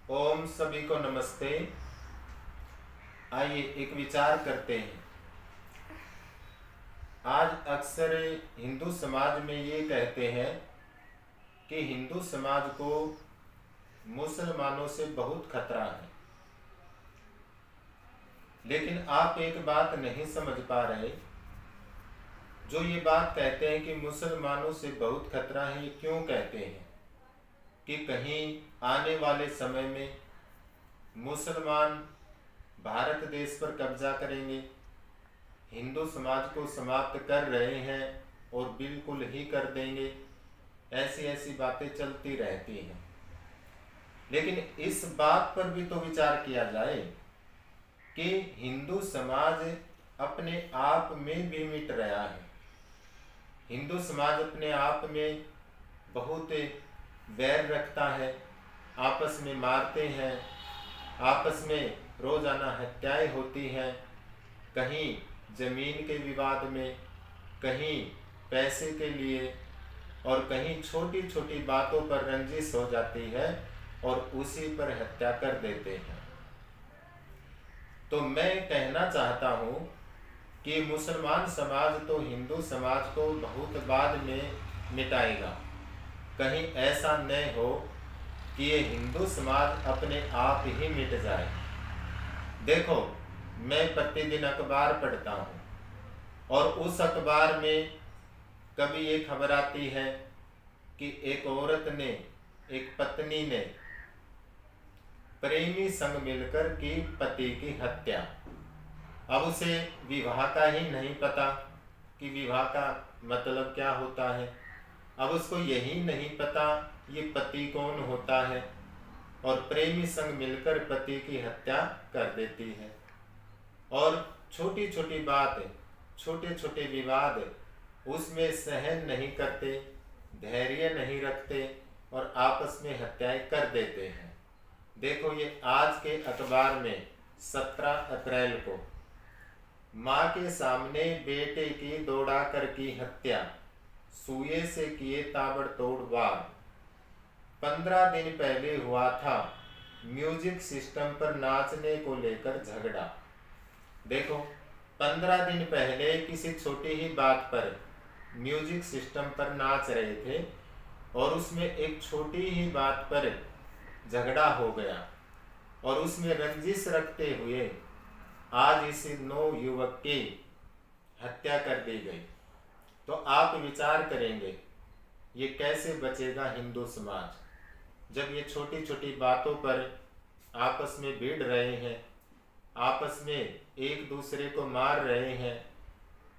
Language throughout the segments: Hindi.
ओम सभी को नमस्ते। आइए एक विचार करते हैं। आज अक्सर हिंदू समाज में ये कहते हैं कि हिंदू समाज को मुसलमानों से बहुत खतरा है, लेकिन आप एक बात नहीं समझ पा रहे। जो ये बात कहते हैं कि मुसलमानों से बहुत खतरा है, ये क्यों कहते हैं? कि कहीं आने वाले समय में मुसलमान भारत देश पर कब्जा करेंगे, हिंदू समाज को समाप्त कर रहे हैं और बिल्कुल ही कर देंगे। ऐसी ऐसी बातें चलती रहती हैं, लेकिन इस बात पर भी तो विचार किया जाए कि हिंदू समाज अपने आप में भी मिट रहा है। हिंदू समाज अपने आप में बहुत वैर रखता है, आपस में मारते हैं, आपस में रोजाना हत्याएं होती हैं, कहीं जमीन के विवाद में, कहीं पैसे के लिए, और कहीं छोटी छोटी बातों पर रंजिश हो जाती है और उसी पर हत्या कर देते हैं। तो मैं कहना चाहता हूँ कि मुसलमान समाज तो हिंदू समाज को बहुत बाद में मिटाएगा। कहीं ऐसा न हो कि ये हिंदू समाज अपने आप ही मिट जाए। देखो, मैं प्रतिदिन अखबार पढ़ता हूँ और उस अखबार में कभी ये खबर आती है कि एक औरत ने, एक पत्नी ने प्रेमी संग मिलकर की पति की हत्या। अब उसे विवाह का ही नहीं पता कि विवाह का मतलब क्या होता है। अब उसको यही नहीं पता ये पति कौन होता है, और प्रेमी संग मिलकर पति की हत्या कर देती है। और छोटी छोटी बात, छोटे छोटे विवाद उसमें सहन नहीं करते, धैर्य नहीं रखते और आपस में हत्याएं कर देते हैं। देखो, ये आज के अखबार में 17 अप्रैल को माँ के सामने बेटे की दौड़ा कर की हत्या, सुए से किए ताबड़तोड़ वार। 15 दिन पहले हुआ था म्यूजिक सिस्टम पर नाचने को लेकर झगड़ा। देखो, 15 दिन पहले किसी छोटी ही बात पर म्यूजिक सिस्टम पर नाच रहे थे और उसमें एक छोटी ही बात पर झगड़ा हो गया और उसमें रंजिश रखते हुए आज इस नौयुवक की हत्या कर दी गई। तो आप विचार करेंगे ये कैसे बचेगा हिंदू समाज, जब ये छोटी छोटी बातों पर आपस में भिड़ रहे हैं, आपस में एक दूसरे को मार रहे हैं,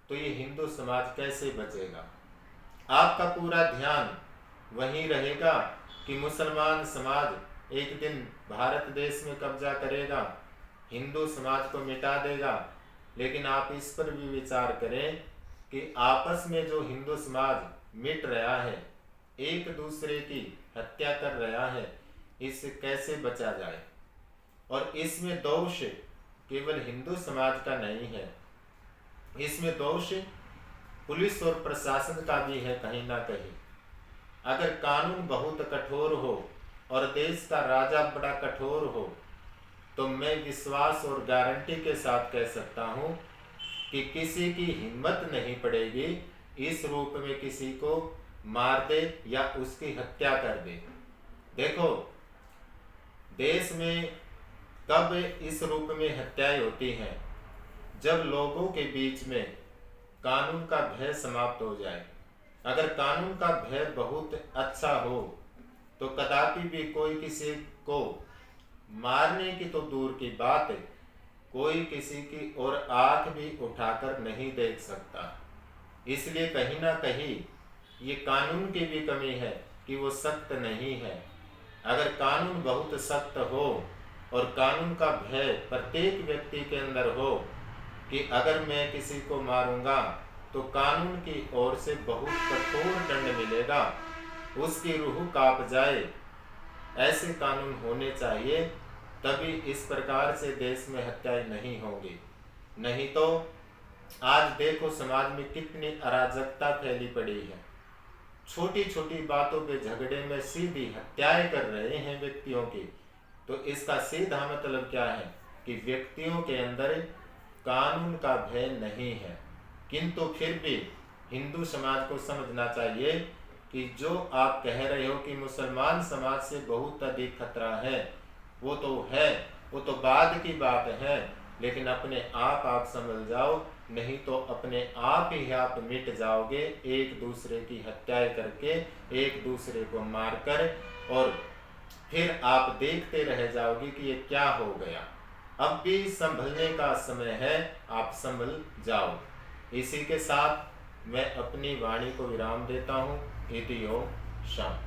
तो ये हिंदू समाज कैसे बचेगा? आपका पूरा ध्यान वहीं रहेगा कि मुसलमान समाज एक दिन भारत देश में कब्जा करेगा, हिंदू समाज को मिटा देगा। लेकिन आप इस पर भी विचार करें कि आपस में जो हिंदू समाज मिट रहा है, एक दूसरे की हत्या कर रहा है, इससे कैसे बचा जाए? और इसमें दोष केवल हिंदू समाज का नहीं है, इसमें दोष पुलिस और प्रशासन का भी है कहीं ना कहीं। अगर कानून बहुत कठोर हो और देश का राजा बड़ा कठोर हो, तो मैं विश्वास और गारंटी के साथ कह सकता हूँ कि किसी की हिम्मत नहीं पड़ेगी इस रूप में किसी को मार दे या उसकी हत्या कर दे। देखो, देश में कब इस रूप में हत्याएं होती हैं? जब लोगों के बीच में कानून का भय समाप्त हो जाए। अगर कानून का भय बहुत अच्छा हो तो कदापि भी कोई किसी को मारने की तो दूर की बात है, कोई किसी की ओर आंख भी उठाकर नहीं देख सकता। इसलिए कहीं ना कहीं ये कानून की भी कमी है कि वो सख्त नहीं है। अगर कानून बहुत सख्त हो और कानून का भय प्रत्येक व्यक्ति के अंदर हो कि अगर मैं किसी को मारूंगा तो कानून की ओर से बहुत कठोर दंड मिलेगा, उसकी रूह कांप जाए, ऐसे कानून होने चाहिए, तभी इस प्रकार से देश में हत्याएं नहीं होंगी। नहीं तो आज देखो समाज में कितनी अराजकता फैली पड़ी है। छोटी छोटी बातों पे झगड़े में सीधी हत्याएं कर रहे हैं व्यक्तियों की। तो इसका सीधा मतलब क्या है कि व्यक्तियों के अंदर कानून का भय नहीं है, किंतु फिर भी हिंदू समाज को समझना चाहिए कि जो आप कह रहे हो कि मुसलमान समाज से बहुत अधिक खतरा है, वो तो है, वो तो बाद की बात है, लेकिन अपने आप समझ जाओ, नहीं तो अपने आप ही आप मिट जाओगे, एक दूसरे की हत्याएं करके, एक दूसरे को मारकर, और फिर आप देखते रह जाओगे कि ये क्या हो गया। अब भी संभलने का समय है, आप संभल जाओ। इसी के साथ मैं अपनी वाणी को विराम देता हूँ। इति ओम शांति।